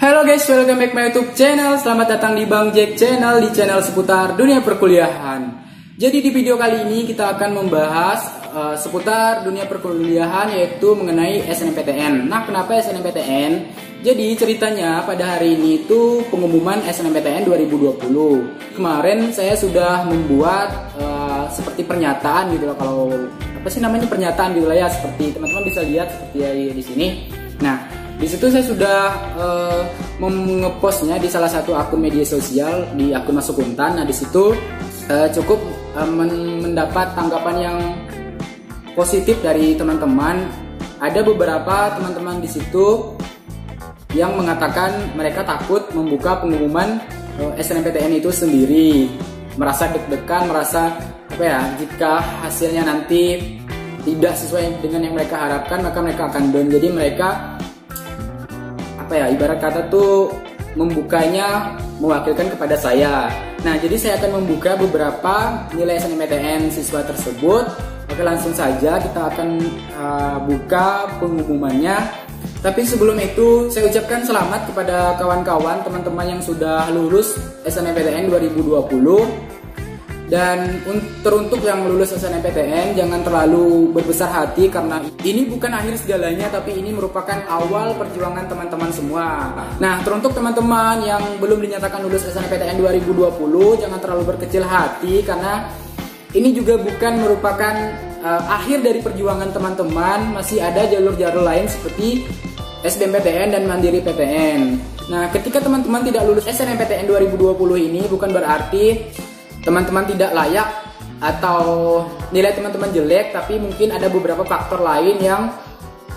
Halo guys, welcome back my YouTube channel. Selamat datang di Bang Jack Channel, di channel seputar dunia perkuliahan. Jadi di video kali ini kita akan membahas seputar dunia perkuliahan, yaitu mengenai SNMPTN. Nah, kenapa SNMPTN? Jadi ceritanya pada hari ini itu pengumuman SNMPTN 2020. Kemarin saya sudah membuat seperti pernyataan gitu loh, kalau apa sih namanya, pernyataan gitu lah ya, seperti teman-teman bisa lihat seperti di sini. Nah, di situ saya sudah mengepostnya di salah satu akun media sosial, di akun Masuk Untan. Nah, di situ cukup mendapat tanggapan yang positif dari teman-teman. Ada beberapa teman-teman di situ yang mengatakan mereka takut membuka pengumuman SNMPTN itu sendiri, merasa deg-degan, merasa apa ya, jika hasilnya nanti tidak sesuai dengan yang mereka harapkan maka mereka akan down. Jadi mereka apa ya, ibarat kata tuh membukanya mewakilkan kepada saya. Nah, jadi saya akan membuka beberapa nilai SNMPTN siswa tersebut. Oke, langsung saja kita akan buka pengumumannya. Tapi sebelum itu saya ucapkan selamat kepada kawan-kawan teman-teman yang sudah lulus SNMPTN 2020. Dan teruntuk yang lulus SNMPTN, jangan terlalu berbesar hati karena ini bukan akhir segalanya, tapi ini merupakan awal perjuangan teman-teman semua. Nah, teruntuk teman-teman yang belum dinyatakan lulus SNMPTN 2020, jangan terlalu berkecil hati karena ini juga bukan merupakan akhir dari perjuangan teman-teman. Masih ada jalur-jalur lain seperti SBMPTN dan Mandiri PTN. Nah, ketika teman-teman tidak lulus SNMPTN 2020 ini bukan berarti teman-teman tidak layak atau nilai teman-teman jelek, tapi mungkin ada beberapa faktor lain yang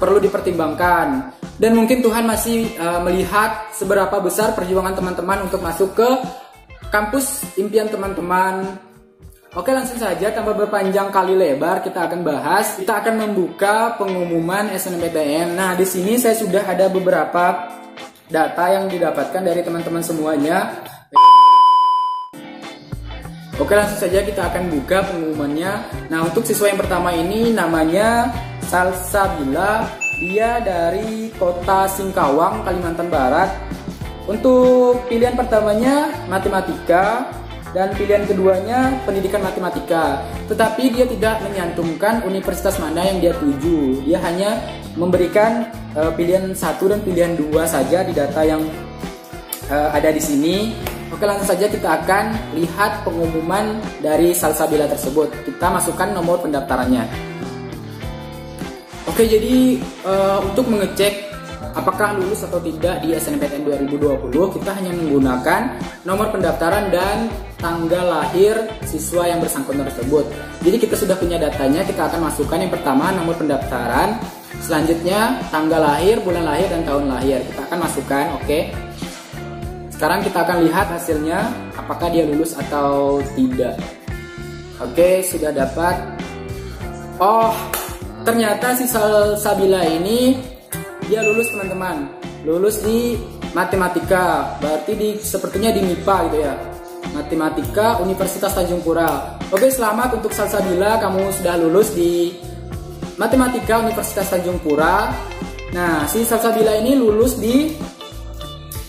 perlu dipertimbangkan. Dan mungkin Tuhan masih melihat seberapa besar perjuangan teman-teman untuk masuk ke kampus impian teman-teman. Oke, langsung saja tanpa berpanjang kali lebar kita akan bahas. Kita akan membuka pengumuman SNMPTN. Nah, di sini saya sudah ada beberapa data yang didapatkan dari teman-teman semuanya. Oke, langsung saja kita akan buka pengumumannya. Nah, untuk siswa yang pertama ini namanya Salsabila. Dia dari kota Singkawang, Kalimantan Barat. Untuk pilihan pertamanya matematika dan pilihan keduanya pendidikan matematika. Tetapi dia tidak menyantumkan universitas mana yang dia tuju. Dia hanya memberikan pilihan 1 dan pilihan 2 saja di data yang ada di sini. Oke, langsung saja kita akan lihat pengumuman dari Salsabila tersebut. Kita masukkan nomor pendaftarannya. Oke, jadi untuk mengecek apakah lulus atau tidak di SNMPTN 2020, kita hanya menggunakan nomor pendaftaran dan tanggal lahir siswa yang bersangkutan tersebut. Jadi kita sudah punya datanya, kita akan masukkan yang pertama nomor pendaftaran, selanjutnya tanggal lahir, bulan lahir, dan tahun lahir. Kita akan masukkan, oke. Sekarang kita akan lihat hasilnya, apakah dia lulus atau tidak. Oke, sudah dapat. Oh, ternyata si Salsabila ini dia lulus, teman-teman. Lulus di matematika, berarti sepertinya di MIPA gitu ya. Matematika Universitas Tanjung Pura. Oke, selamat untuk Salsabila, kamu sudah lulus di matematika Universitas Tanjung Pura. Nah, si Salsabila ini lulus di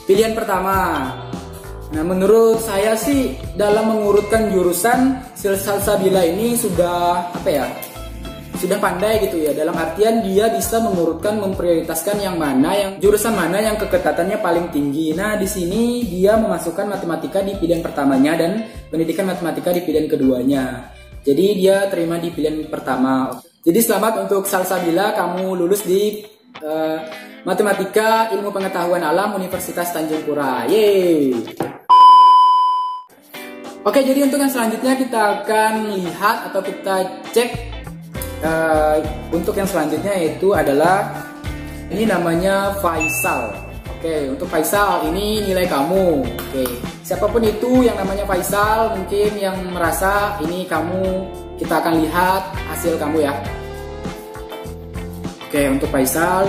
pilihan pertama. Nah, menurut saya sih dalam mengurutkan jurusan Salsabila ini sudah apa ya? Sudah pandai gitu ya. Dalam artian dia bisa mengurutkan, memprioritaskan jurusan mana yang keketatannya paling tinggi. Nah, di sini dia memasukkan matematika di pilihan pertamanya dan pendidikan matematika di pilihan keduanya. Jadi dia terima di pilihan pertama. Jadi selamat untuk Salsabila, kamu lulus di Matematika Ilmu Pengetahuan Alam Universitas Tanjung Pura. Yeay. Oke, jadi untuk yang selanjutnya kita akan lihat atau kita cek untuk yang selanjutnya, yaitu adalah ini namanya Faisal. Oke, untuk Faisal ini nilai kamu. Oke, siapapun itu yang namanya Faisal, mungkin yang merasa ini kamu, kita akan lihat hasil kamu ya. Oke, untuk Faisal,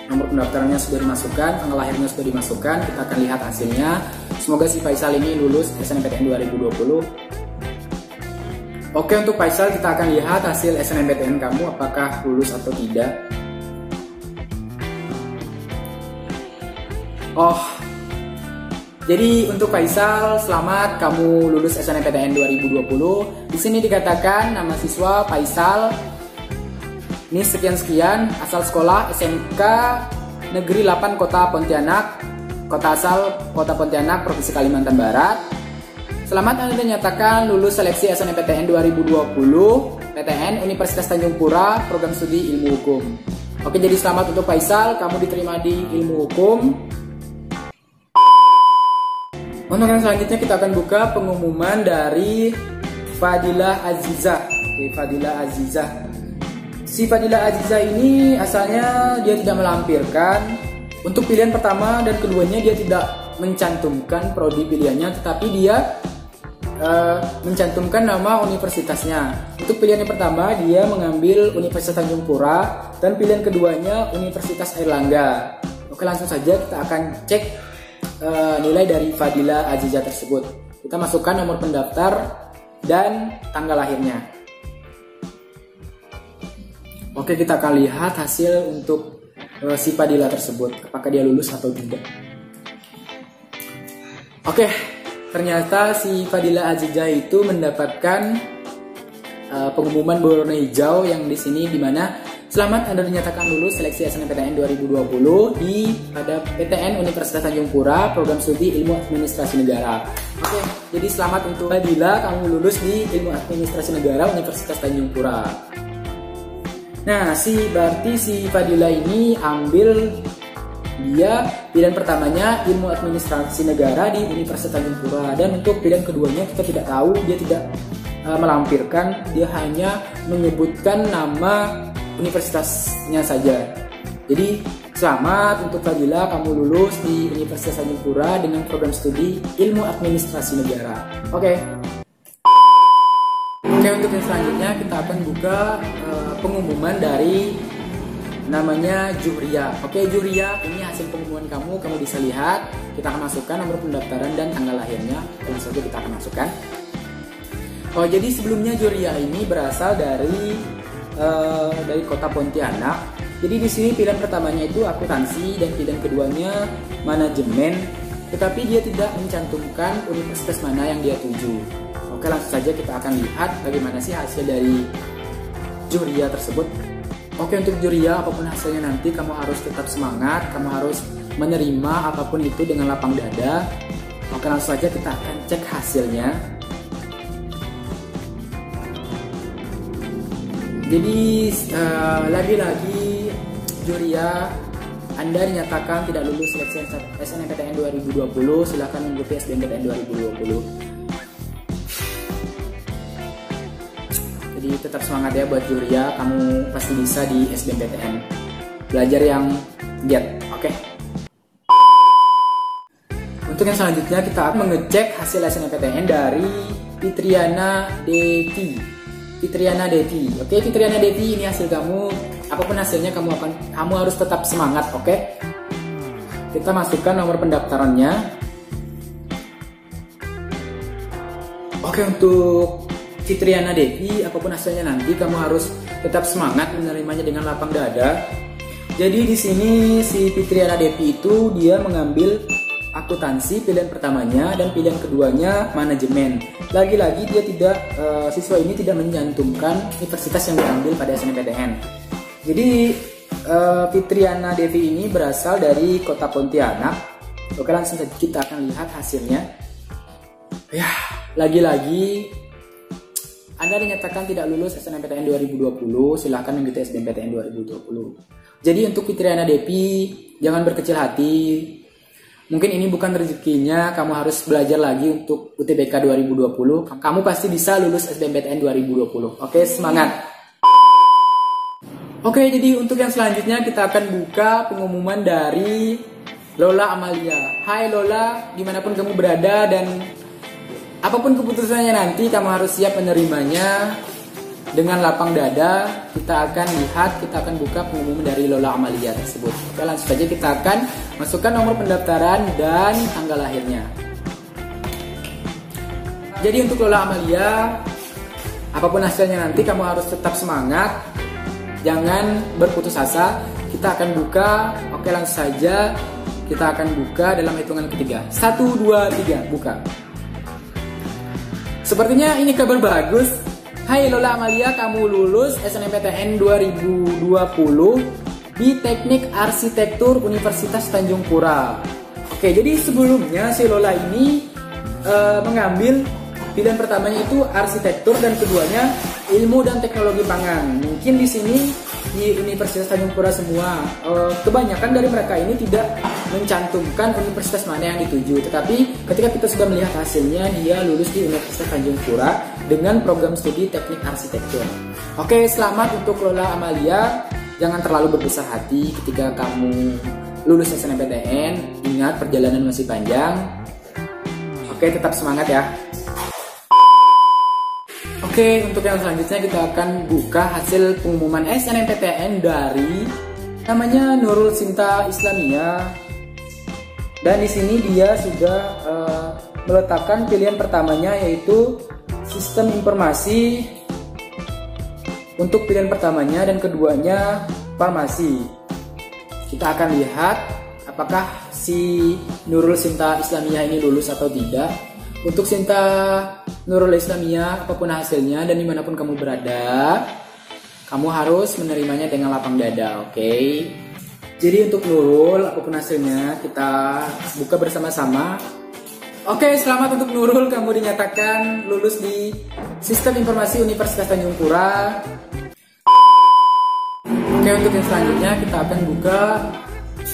nomor pendaftarannya sudah dimasukkan, tanggal lahirnya sudah dimasukkan, kita akan lihat hasilnya. Semoga si Faisal ini lulus SNMPTN 2020. Oke, untuk Faisal kita akan lihat hasil SNMPTN kamu apakah lulus atau tidak. Oh, Jadi untuk Faisal, selamat kamu lulus SNMPTN 2020. Di sini dikatakan nama siswa Faisal. Ini sekian-sekian, asal sekolah SMK Negeri 8 Kota Pontianak, kota asal Kota Pontianak, Provinsi Kalimantan Barat. Selamat Anda dinyatakan lulus seleksi SNMPTN 2020, PTN Universitas Tanjung Pura, program studi Ilmu Hukum. Oke, jadi selamat untuk Faisal, kamu diterima di Ilmu Hukum. Untuk yang selanjutnya kita akan buka pengumuman dari Fadilah Azizah. Oke, Fadilah Azizah. Si Fadilah Azizah ini asalnya dia tidak melampirkan. Untuk pilihan pertama dan keduanya dia tidak mencantumkan prodi pilihannya, tetapi dia mencantumkan nama universitasnya. Untuk pilihan yang pertama dia mengambil Universitas Tanjung Pura dan pilihan keduanya Universitas Airlangga. Oke, langsung saja kita akan cek nilai dari Fadilah Azizah tersebut. Kita masukkan nomor pendaftar dan tanggal lahirnya. Oke, kita akan lihat hasil untuk si Fadilah tersebut, apakah dia lulus atau tidak. Oke, ternyata si Fadilah Azizah itu mendapatkan pengumuman berwarna hijau yang di sini di mana selamat Anda dinyatakan lulus seleksi SNMPTN 2020 pada PTN Universitas Tanjung Pura, program studi Ilmu Administrasi Negara. Oke, jadi selamat untuk Fadilah, kamu lulus di Ilmu Administrasi Negara Universitas Tanjung Pura. Nah, berarti si Fadilah ini ambil dia pilihan pertamanya Ilmu Administrasi Negara di Universitas Tanjung Pura, dan untuk pilihan keduanya kita tidak tahu, dia tidak melampirkan, dia hanya menyebutkan nama universitasnya saja. Jadi selamat untuk Fadilah, kamu lulus di Universitas Tanjung Pura dengan program studi Ilmu Administrasi Negara. Oke, untuk yang selanjutnya kita akan buka pengumuman dari namanya Juhria. Oke, Juhria, ini hasil pengumuman kamu bisa lihat. Kita akan masukkan nomor pendaftaran dan tanggal lahirnya. Langsung saja kita akan masukkan. Oh, jadi sebelumnya Juhria ini berasal dari Kota Pontianak. Jadi di sini pilihan pertamanya itu akuntansi dan pilihan keduanya manajemen, tetapi dia tidak mencantumkan universitas mana yang dia tuju. Oke, langsung saja kita akan lihat bagaimana sih hasil dari Juhria tersebut. Oke, untuk Juhria apapun hasilnya nanti kamu harus tetap semangat, kamu harus menerima apapun itu dengan lapang dada. Oke, langsung saja kita akan cek hasilnya. Jadi lagi-lagi Juhria, Anda dinyatakan tidak lulus seleksi SNMPTN 2020. Silahkan mengikuti SBMPTN 2020. Jadi tetap semangat ya buat Juhria, kamu pasti bisa di SBMPTN. Belajar yang giat, oke? Untuk yang selanjutnya kita akan mengecek hasil SNMPTN dari Fitriana Devi. Fitriana Devi. Oke, Fitriana Devi, ini hasil kamu. Apapun hasilnya kamu harus tetap semangat, oke? Kita masukkan nomor pendaftarannya. Oke, untuk Fitriana Devi, apapun hasilnya nanti kamu harus tetap semangat menerimanya dengan lapang dada. Jadi di sini si Fitriana Devi itu dia mengambil akuntansi pilihan pertamanya dan pilihan keduanya manajemen. Lagi-lagi dia tidak siswa ini tidak menyantumkan universitas yang diambil pada SNMPTN. Jadi Fitriana Devi ini berasal dari Kota Pontianak. Oke, langsung saja kita akan lihat hasilnya. Ya, lagi-lagi Anda dinyatakan tidak lulus SNMPTN 2020. Silahkan mengikuti SBMPTN 2020. Jadi untuk Fitriana Devi, jangan berkecil hati. Mungkin ini bukan rezekinya, kamu harus belajar lagi untuk UTBK 2020. Kamu pasti bisa lulus SBMPTN 2020. Oke, semangat. Oke, jadi untuk yang selanjutnya kita akan buka pengumuman dari Lola Amalia. Hai Lola, dimanapun kamu berada dan apapun keputusannya nanti, kamu harus siap menerimanya dengan lapang dada. Kita akan lihat, kita akan buka pengumuman dari Lola Amalia tersebut. Oke, langsung saja kita akan masukkan nomor pendaftaran dan tanggal lahirnya. Jadi untuk Lola Amalia, apapun hasilnya nanti kamu harus tetap semangat, jangan berputus asa. Kita akan buka. Oke, langsung saja Kita akan buka dalam hitungan ketiga. 1, 2, 3, buka. Sepertinya ini kabar bagus. Hai Lola Amalia, kamu lulus SNMPTN 2020 di Teknik Arsitektur Universitas Tanjung Pura. Oke, jadi sebelumnya si Lola ini mengambil pilihan pertamanya itu arsitektur dan keduanya ilmu dan teknologi pangan. Mungkin di sini di Universitas Tanjung Pura semua, kebanyakan dari mereka ini tidak mencantumkan universitas mana yang dituju. Tetapi ketika kita sudah melihat hasilnya, dia lulus di Universitas Tanjung Pura dengan program studi teknik arsitektur. Oke, selamat untuk Lola Amalia. Jangan terlalu berbesar hati ketika kamu lulus SNMPTN. Ingat, perjalanan masih panjang. Oke, tetap semangat ya. Oke, untuk yang selanjutnya kita akan buka hasil pengumuman SNMPTN dari namanya Nurul Sinta Islamia. Dan di sini dia sudah meletakkan pilihan pertamanya yaitu sistem informasi untuk pilihan pertamanya dan keduanya farmasi. Kita akan lihat apakah si Nurul Sinta Islamia ini lulus atau tidak. Untuk Sinta Nurul Islamia, apapun hasilnya dan dimanapun kamu berada, kamu harus menerimanya dengan lapang dada, oke? Jadi untuk Nurul, apapun hasilnya, kita buka bersama-sama. Oke, selamat untuk Nurul, kamu dinyatakan lulus di Sistem Informasi Universitas Tanjung Pura. Oke, untuk yang selanjutnya kita akan buka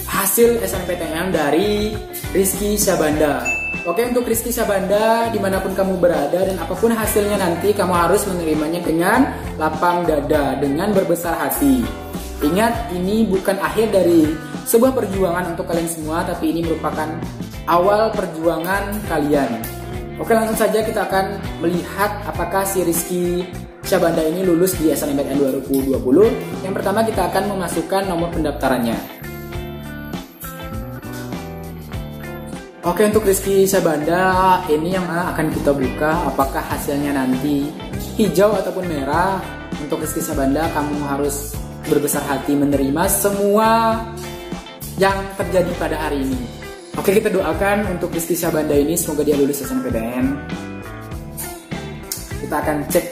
hasil SNMPTN dari Rizky Syabanda. Oke, untuk Rizky Syabanda, dimanapun kamu berada dan apapun hasilnya nanti, kamu harus menerimanya dengan lapang dada, dengan berbesar hati. Ingat, ini bukan akhir dari sebuah perjuangan untuk kalian semua, tapi ini merupakan awal perjuangan kalian. Oke, langsung saja kita akan melihat apakah si Rizky Syabanda ini lulus di SNMPTN 2020. Yang pertama kita akan memasukkan nomor pendaftarannya. Oke, untuk Rizky Syabanda ini yang akan kita buka, apakah hasilnya nanti hijau ataupun merah. Untuk Rizky Syabanda, kamu harus berbesar hati menerima semua yang terjadi pada hari ini. Oke, kita doakan untuk Rizky Syabanda ini, semoga dia lulus SNMPTN. Kita akan cek.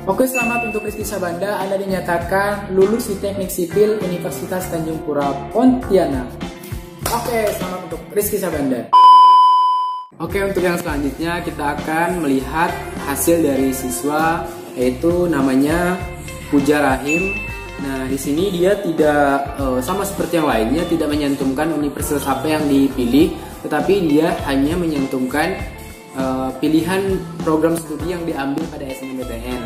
Oke, selamat untuk Rizky Syabanda, Anda dinyatakan lulus di Teknik Sipil Universitas Tanjung Pura, Pontianak. Oke, selamat untuk Rizky Syabanda. Oke, untuk yang selanjutnya kita akan melihat hasil dari siswa, yaitu namanya Puja Rahim. Nah, di sini dia tidak sama seperti yang lainnya, tidak menyantumkan universitas apa yang dipilih, tetapi dia hanya menyantumkan pilihan program studi yang diambil pada SNMPTN.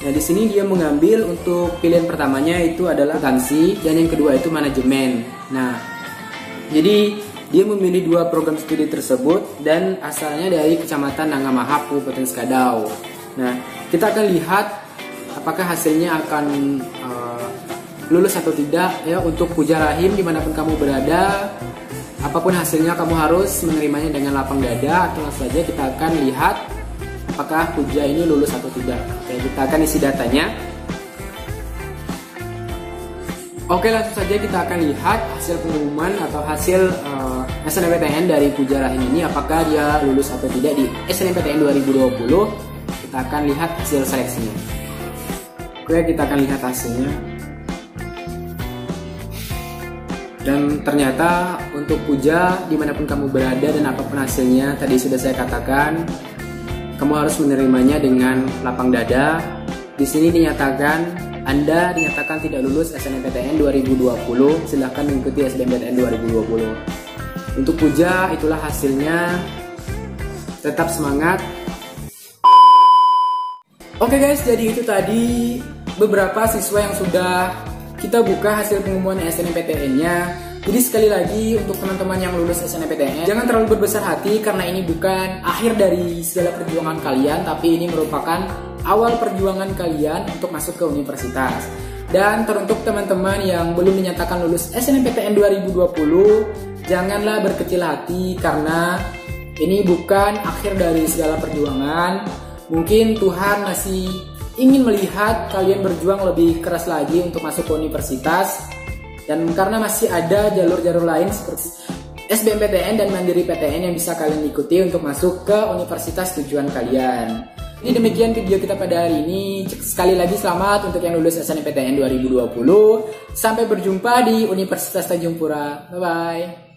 Nah, di sini dia mengambil untuk pilihan pertamanya itu adalah akuntansi dan yang kedua itu manajemen. Nah, jadi dia memilih dua program studi tersebut dan asalnya dari Kecamatan Nangamahap, Kabupaten Skadau. Nah, kita akan lihat apakah hasilnya akan lulus atau tidak ya. Untuk Puja Rahim, dimanapun kamu berada, apapun hasilnya kamu harus menerimanya dengan lapang dada. Atau langsung saja kita akan lihat apakah Puja ini lulus atau tidak. Oke, kita akan isi datanya. Oke, langsung saja kita akan lihat hasil pengumuman atau hasil SNMPTN dari Puja Rahim ini, apakah dia lulus atau tidak di SNMPTN 2020. Kita akan lihat hasil seleksinya. Oke, kita akan lihat hasilnya. Dan ternyata untuk Puja, dimanapun kamu berada dan apapun hasilnya, tadi sudah saya katakan, kamu harus menerimanya dengan lapang dada. Di sini dinyatakan Anda dinyatakan tidak lulus SNMPTN 2020, silahkan mengikuti SNMPTN 2020. Untuk Puja, itulah hasilnya. Tetap semangat. Oke guys, jadi itu tadi beberapa siswa yang sudah kita buka hasil pengumuman SNMPTN-nya. Jadi sekali lagi untuk teman-teman yang lulus SNMPTN, jangan terlalu berbesar hati karena ini bukan akhir dari segala perjuangan kalian, tapi ini merupakan awal perjuangan kalian untuk masuk ke universitas. Dan teruntuk teman-teman yang belum dinyatakan lulus SNMPTN 2020, janganlah berkecil hati karena ini bukan akhir dari segala perjuangan. Mungkin Tuhan masih ingin melihat kalian berjuang lebih keras lagi untuk masuk ke universitas. Dan karena masih ada jalur-jalur lain seperti SBMPTN dan Mandiri PTN yang bisa kalian ikuti untuk masuk ke universitas tujuan kalian. Ini demikian video kita pada hari ini. Sekali lagi selamat untuk yang lulus SNMPTN 2020. Sampai berjumpa di Universitas Tanjung Pura. Bye-bye.